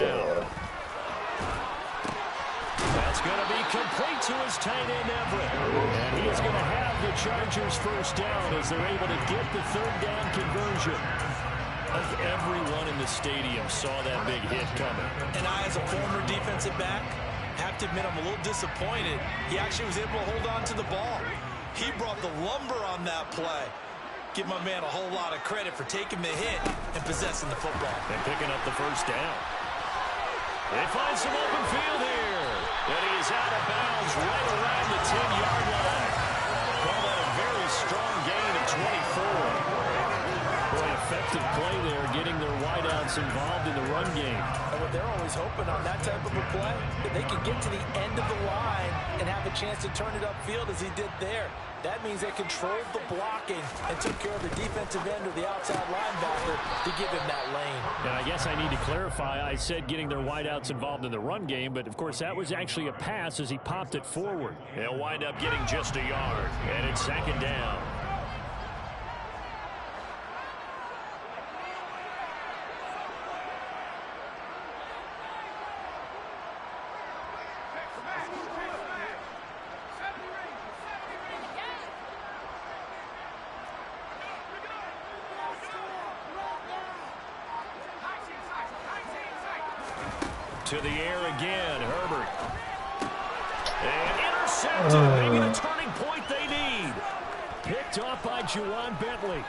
That's going to be complete to his tight end Everett. And he is going to have the Chargers first down as they're able to get the 3rd down conversion. Everyone in the stadium saw that big hit coming. And I, as a former defensive back, have to admit I'm a little disappointed. He actually was able to hold on to the ball. He brought the lumber on that play. Give my man a whole lot of credit for taking the hit and possessing the football. And picking up the first down. They find some open field here. And he is out of bounds right around the 10-yard line. Call that a very strong gain of 24. Boy, effective play there, getting their wideouts involved in the run game. And what they're always hoping on that type of a play, that they can get to the end of the line and have a chance to turn it upfield as he did there. That means they controlled the blocking and took care of the defensive end or the outside linebacker to give him that lane. And I guess I need to clarify, I said getting their wideouts involved in the run game, but of course that was actually a pass as he popped it forward. They'll wind up getting just a yard, and it's 2nd down. To the air again, Herbert. And intercepted. Maybe the turning point they need. Picked off by Juwan Bentley.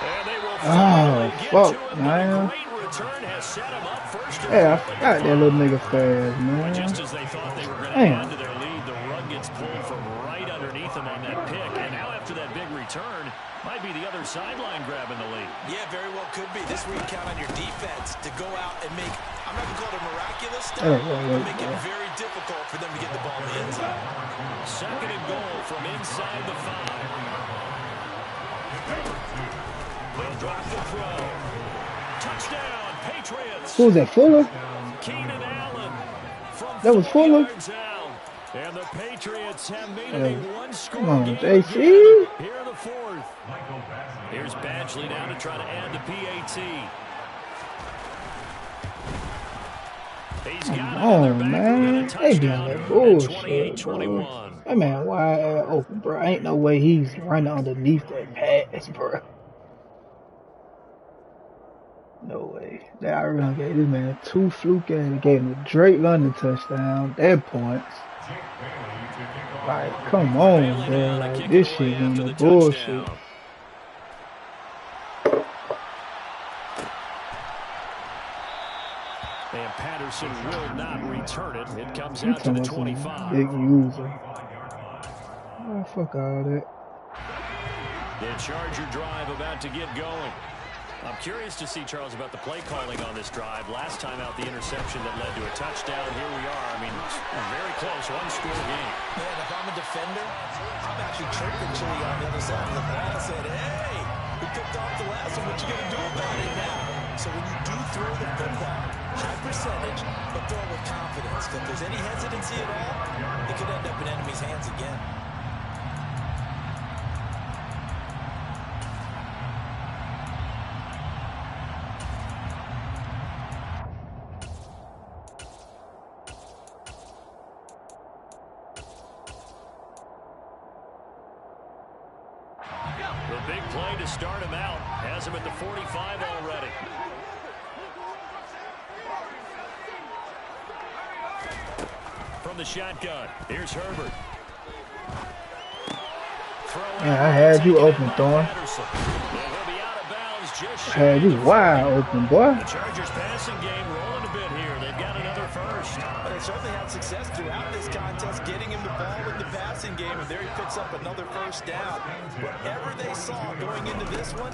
And they will finally get to him. Man. A great return has set him up first. Yeah, I got that little nigga fast, man. Just as they thought they were going to add to their lead, the rug gets pulled from right underneath them on that pick. And now after that big return, might be the other sideline grabbing the lead. Yeah, very well could be. This where you count on your defense to go out and make, I'm not going to call it a miraculous step, but make it very difficult for them to get the ball in the end zone. 2nd and goal from inside the 5. They'll drop the throw. Touchdown, Patriots. Who was that, Fuller? Keenan Allen from That was Fuller? And the Patriots have made it a one-score Come on, game. JC. Here in the 4th. Here's Badgley now to try to add the PAT. He's got Oh man, they doing that bullshit, bro. That man wide open, bro. Ain't no way he's running underneath that pass, bro. No way. I really gave this man 2 fluke games. Gave him a Drake London touchdown. That points. Like, come on, bro. Like, this shit is the bullshit. And Patterson will not return it. It comes out to the 25. Big user. Oh, fuck all that. The Charger drive about to get going. I'm curious to see, Charles, about the play calling on this drive. Last time out, the interception that led to a touchdown. Here we are. I mean, very close, one-score game. Man, if I'm a defender, I'm actually chirping Chili on the other side of the ball and said, hey, we picked off the last one. What you going to do about it now? So when you do throw the football, high percentage, but throw it with confidence. If there's any hesitancy at all, it could end up in enemy's hands again. The big play to start him out. Has him at the 45 already. From the shotgun, here's Herbert. Man, I had you open, Thorne. I had you wide open, boy. The Chargers passing game rolling a bit here. They've got another first. But they certainly had success throughout this contest, getting him the ball in the passing game, and there he picks up another first down. Whatever they saw going into this one,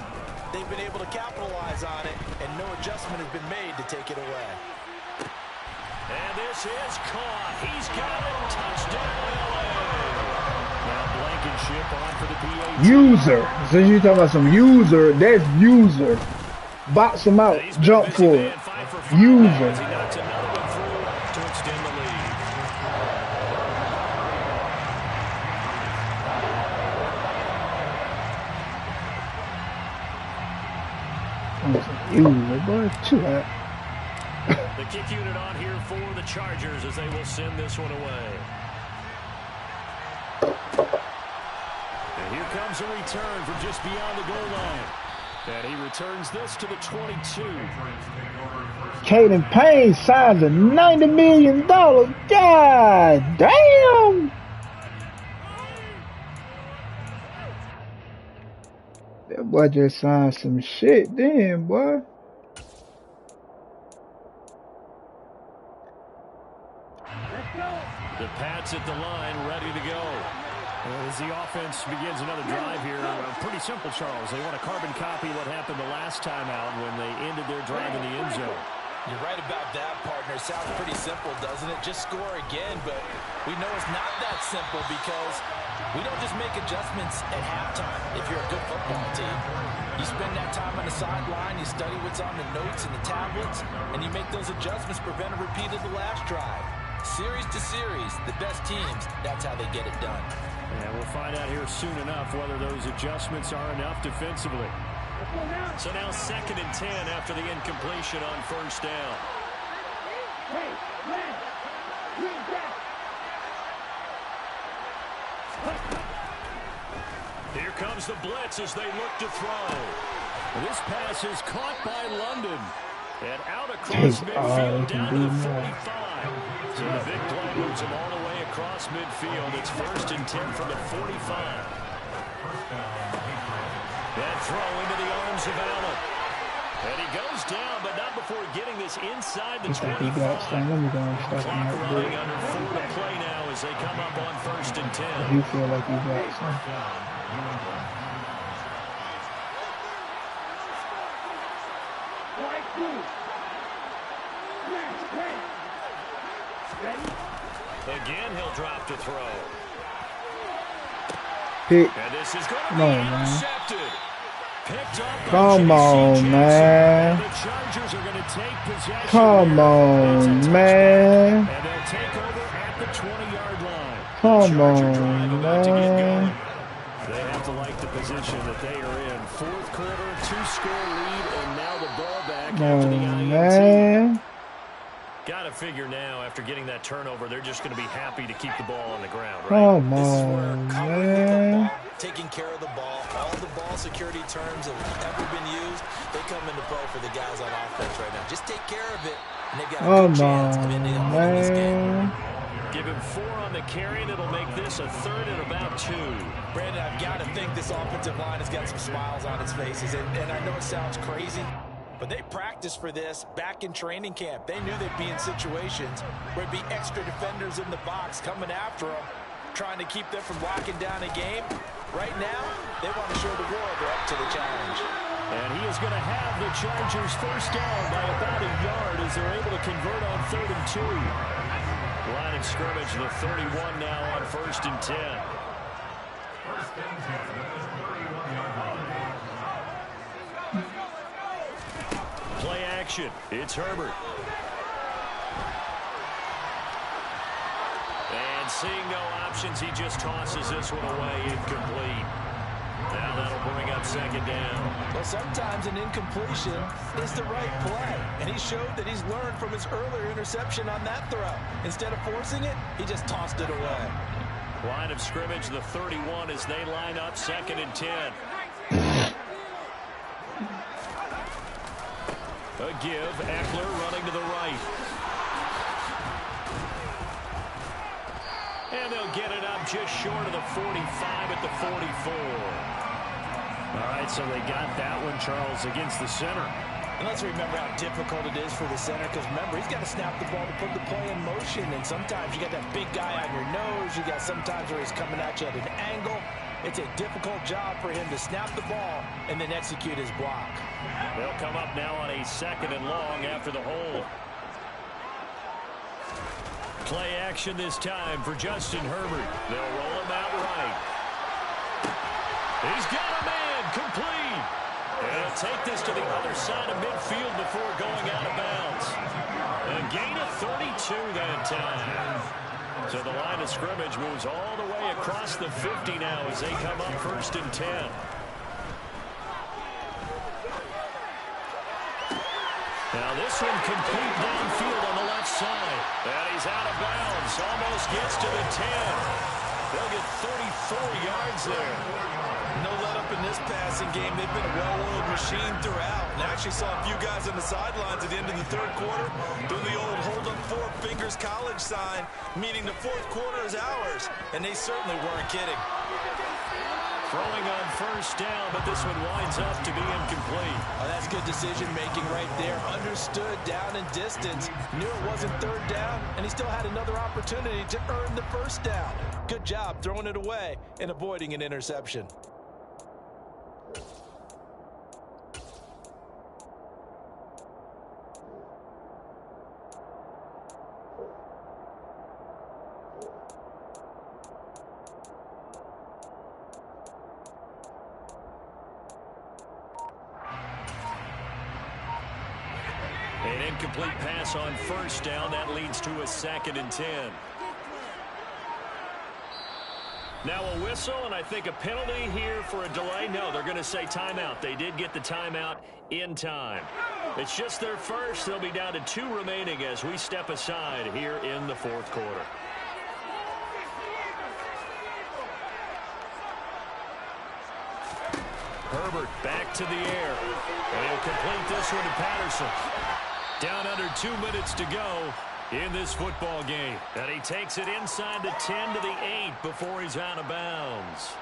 they've been able to capitalize on it, and no adjustment has been made to take it away. And this is caught. He's got it. Touchdown, LA. Now Blankenship on for the PAT. User. Since you talking about some user, that's user. Box him out. Jump for it. User. He knocks another one through to extend the lead. User, boy. Chill out. The kick unit on here for the Chargers as they will send this one away. And here comes a return from just beyond the goal line. And he returns this to the 22. Caden Payne signs a $90 million. God damn. That boy just signed some shit then, boy. The Pats at the line, ready to go. As the offense begins another drive here, pretty simple, Charles. They want to carbon copy what happened the last time out when they ended their drive in the end zone. You're right about that, partner. Sounds pretty simple, doesn't it? Just score again, but we know it's not that simple because we don't just make adjustments at halftime if you're a good football team. You spend that time on the sideline, you study what's on the notes and the tablets, and you make those adjustments, prevent a repeat of the last drive. Series to series, the best teams, that's how they get it done. And we'll find out here soon enough whether those adjustments are enough defensively. So now 2nd and 10 after the incompletion on first down. Here comes the blitz as they look to throw. This pass is caught by London. And out across midfield down to the 45. So the big play moves him all the way across midfield. It's 1st and 10 from the 45. That throw into the arms of Allen. And he goes down, but not before getting this inside the 25. Clock running under 4 to play now as they come up on 1st and 10. You feel like you got something. Again, he'll drop to throw. Pick. And this is going to Come be on, man. intercepted. Picked up by Come on, J.C. man. And the Chargers are going to take possession. Come on, man. And they'll take over at the 20-yard line. Come on, man. They have to like the position that they are in. 4th quarter, 2-score lead, and now the ball back after the INT. Man. Got to figure now, after getting that turnover, they're just going to be happy to keep the ball on the ground, right? Come This is where on, covering man. the ball, taking care of the ball, all the ball security terms that have ever been used, they come into play for the guys on offense right now. Just take care of it, and they've got a good chance of ending up winning this game. Give him 4 on the carry, and it'll make this a 3rd and about 2. Brandon, I've got to think this offensive line has got some smiles on its faces, and I know it sounds crazy, but they practiced for this back in training camp. They knew they'd be in situations where there'd be extra defenders in the box coming after them, trying to keep them from locking down a game. Right now, they want to show the world they're up to the challenge. And he is going to have the Chargers first down by about a yard as they're able to convert on 3rd and 2. Line of scrimmage, the 31 now on 1st and 10. Play action. It's Herbert. And seeing no options, he just tosses this one away, incomplete. Now that'll bring up 2nd down. Well, sometimes an incompletion is the right play. And he showed that he's learned from his earlier interception on that throw. Instead of forcing it, he just tossed it away. Line of scrimmage, the 31 as they line up 2nd and 10. A give, Eckler running to the right. And they'll get it up just short of the 45 at the 44. All right, so they got that one, Charles, against the center. And let's remember how difficult it is for the center, because remember, he's got to snap the ball to put the play in motion, and sometimes you got that big guy on your nose. You got sometimes where he's coming at you at an angle. It's a difficult job for him to snap the ball and then execute his block. They'll come up now on a 2nd and long after the hold. Play action this time for Justin Herbert. They'll roll him out right. He's got a man complete. And he'll take this to the other side of midfield before going out of bounds. A gain of 32 that time. So the line of scrimmage moves all the way across the 50 now as they come up 1st and 10. Now this one complete downfield on the left side. And he's out of bounds. Almost gets to the 10. They'll get 34 yards there. No let up in this passing game. They've been a well-oiled machine throughout. And I actually saw a few guys on the sidelines at the end of the 3rd quarter doing the old hold up 4 fingers college sign, meaning the 4th quarter is ours. And they certainly weren't kidding. Throwing on 1st down, but this one winds up to be incomplete. Oh, that's good decision-making right there. Understood down and distance. Knew it wasn't 3rd down, and he still had another opportunity to earn the 1st down. Good job throwing it away and avoiding an interception. An incomplete pass on 1st down. That leads to a 2nd and 10. Now a whistle, and I think a penalty here for a delay. No, they're going to say timeout. They did get the timeout in time. It's just their first. They'll be down to 2 remaining as we step aside here in the 4th quarter. Herbert back to the air. And he'll complete this one to Patterson. Down under 2 minutes to go in this football game. And he takes it inside the 10 to the 8 before he's out of bounds.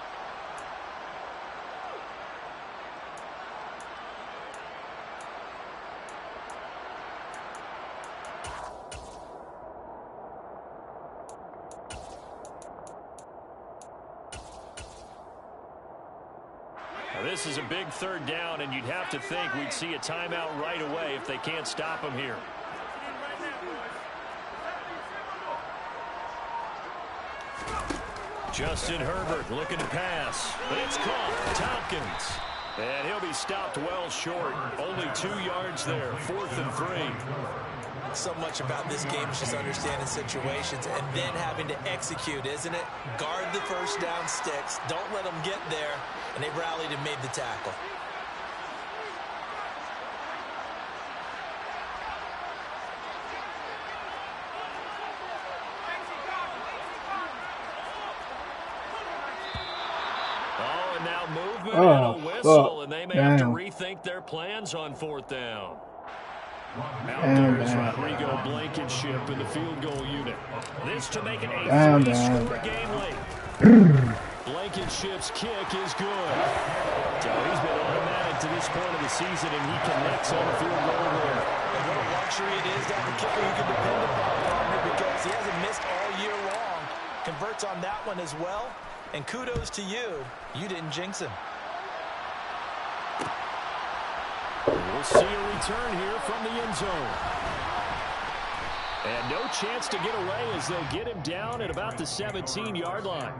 Now this is a big 3rd down, and you'd have to think we'd see a timeout right away if they can't stop him here. Justin Herbert looking to pass. It's caught. Tompkins. And he'll be stopped well short. Only 2 yards there. 4th and 3. So much about this game is just understanding situations and then having to execute, isn't it? Guard the 1st down sticks. Don't let them get there. And they rallied and made the tackle. Oh, and now movement and a whistle, and they may have to rethink their plans on 4th down. Out there is Rodrigo Blankenship in the field goal unit. This to make it a 3-score game late. Blankenship's kick is good. So he's been automatic to this point of the season, and he connects on the field goal there. And what a luxury it is to have a kicker who can depend upon, partner, because he hasn't missed all year long. Converts on that one as well. And kudos to you. You didn't jinx him. We'll see a return here from the end zone. And no chance to get away as they'll get him down at about the 17-yard line.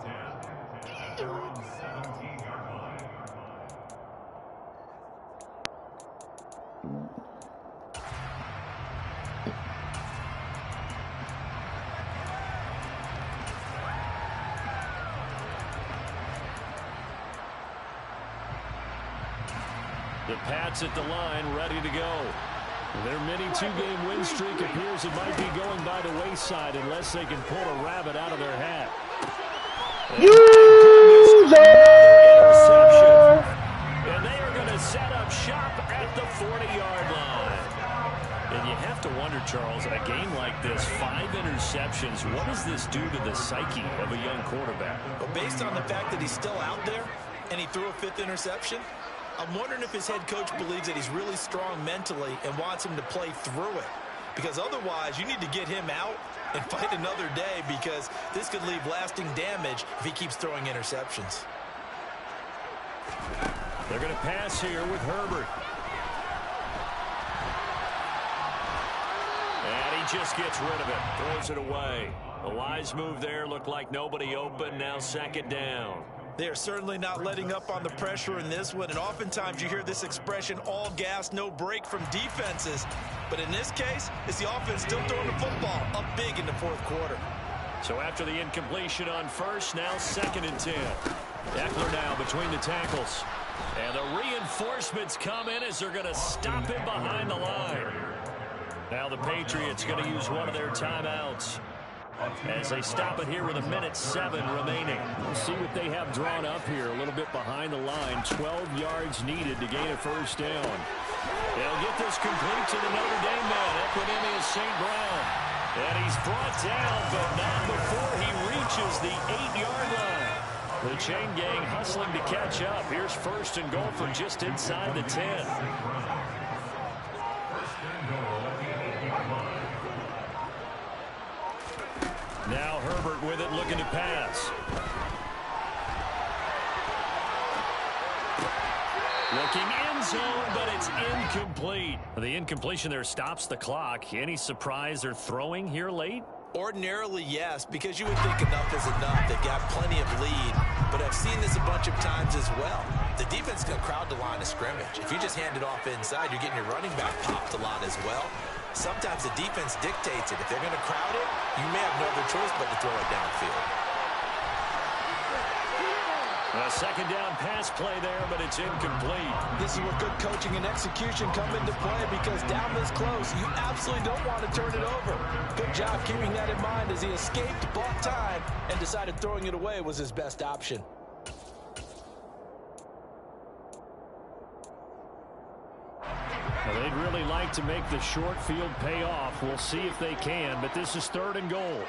The Pats at the line, ready to go. Their mini two-game win streak appears it might be going by the wayside unless they can pull a rabbit out of their hat. Interception. And they are going to set up shop at the 40-yard line. And you have to wonder, Charles, a game like this, 5 interceptions, what does this do to the psyche of a young quarterback? Well, based on the fact that he's still out there and he threw a 5th interception, I'm wondering if his head coach believes that he's really strong mentally and wants him to play through it. Because otherwise, you need to get him out and fight another day, because this could leave lasting damage if he keeps throwing interceptions. They're going to pass here with Herbert. And he just gets rid of it, throws it away. A wise move there, looked like nobody open, now 2nd down. They are certainly not letting up on the pressure in this one, and oftentimes you hear this expression, all gas, no break, from defenses. But in this case, it's the offense still throwing the football up big in the 4th quarter. So after the incompletion on first, now 2nd and 10. Eckler now between the tackles. And the reinforcements come in as they're going to stop him behind the line. Now the Patriots going to use one of their timeouts as they stop it here with 1:07 remaining. We'll see what they have drawn up here. A little bit behind the line. 12 yards needed to gain a 1st down. They'll get this complete to the Notre Dame man, Equanimeous St. Brown. And he's brought down, but not before he reaches the 8-yard line. The chain gang hustling to catch up. Here's 1st and goal from just inside the 10. Now Herbert with it, looking to pass. Looking end zone, but it's incomplete. The incompletion there stops the clock. Any surprise they're throwing here late? Ordinarily, yes, because you would think enough is enough. They've got plenty of lead, but I've seen this a bunch of times as well. The defense can crowd the line of scrimmage. If you just hand it off inside, you're getting your running back popped a lot as well. Sometimes the defense dictates it. If they're going to crowd it, you may have no other choice but to throw it downfield. A 2nd down pass play there, but it's incomplete. This is where good coaching and execution come into play, because down this close, you absolutely don't want to turn it over. Good job keeping that in mind as he escaped, bought time, and decided throwing it away was his best option. Well, they'd really like to make the short field pay off. We'll see if they can, but this is 3rd and goal.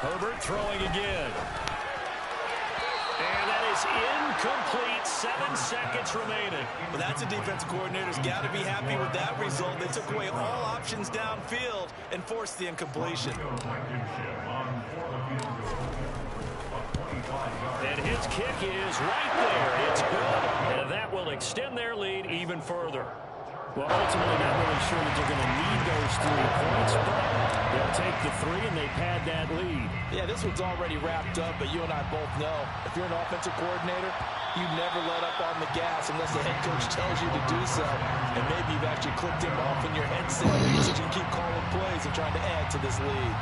Herbert throwing again. And that is incomplete. 7 seconds remaining. Well, that's a defensive coordinator's got to be happy with that result. They took away all options downfield and forced the incompletion. And his kick is right there. It's good. And that will extend their lead even further. Well, ultimately, not really sure that they're going to need those 3 points, but they'll take the 3 and they pad that lead. Yeah, this one's already wrapped up, but you and I both know if you're an offensive coordinator, you never let up on the gas unless the head coach tells you to do so. And maybe you've actually clicked him off in your headset so you can keep calling plays and trying to add to this lead.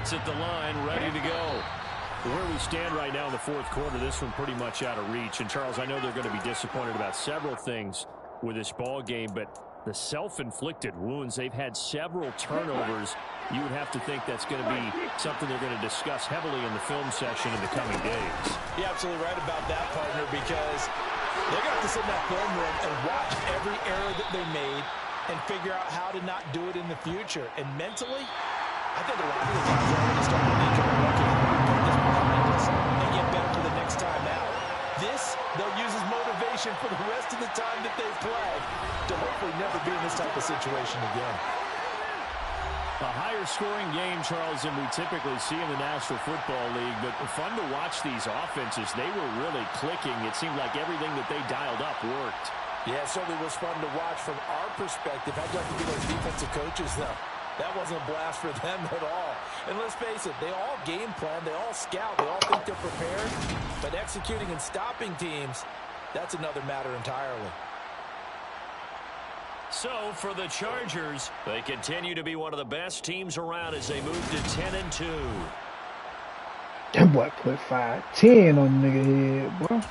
At the line, ready to go. Where we stand right now in the 4th quarter, this one pretty much out of reach. And Charles, I know they're going to be disappointed about several things with this ball game, but the self-inflicted wounds, they've had several turnovers. You would have to think that's going to be something they're going to discuss heavily in the film session in the coming days. You're absolutely right about that, partner, because they're going to have to sit in that film room and watch every error that they made and figure out how to not do it in the future. And mentally, I think a lot of the guys are going to start to think, okay, put this behind us and get better for the next this time out. This, they'll use as motivation for the rest of the time that they play to hopefully never be in this type of situation again. A higher scoring game, Charles, than we typically see in the National Football League, but fun to watch these offenses. They were really clicking. It seemed like everything that they dialed up worked. Yeah, it certainly was fun to watch from our perspective. I'd like to be those defensive coaches, though. That wasn't a blast for them at all. And let's face it, they all game plan, they all scout, they all think they're prepared. But executing and stopping teams, that's another matter entirely. So, for the Chargers, they continue to be one of the best teams around as they move to 10-2. That boy put 5-10 on the nigga head, bro.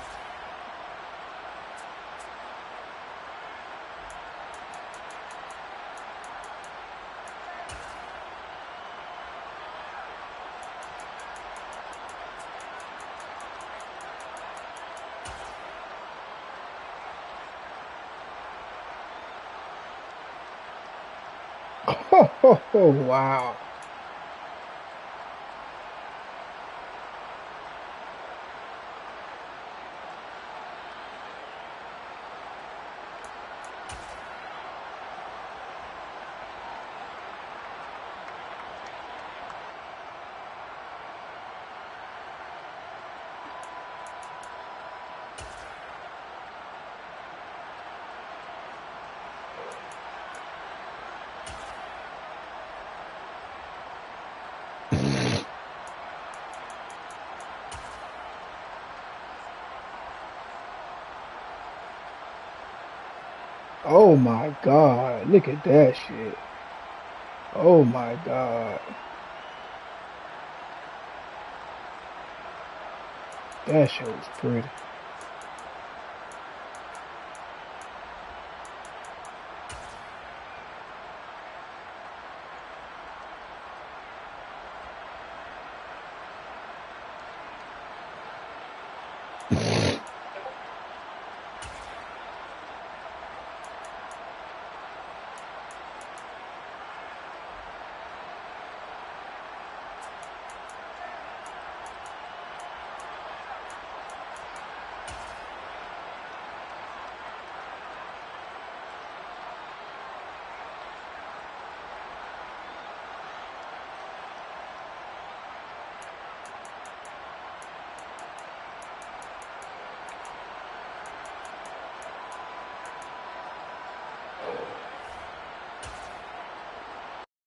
Oh, wow. Oh my God, look at that shit. Oh my God. That shit was pretty.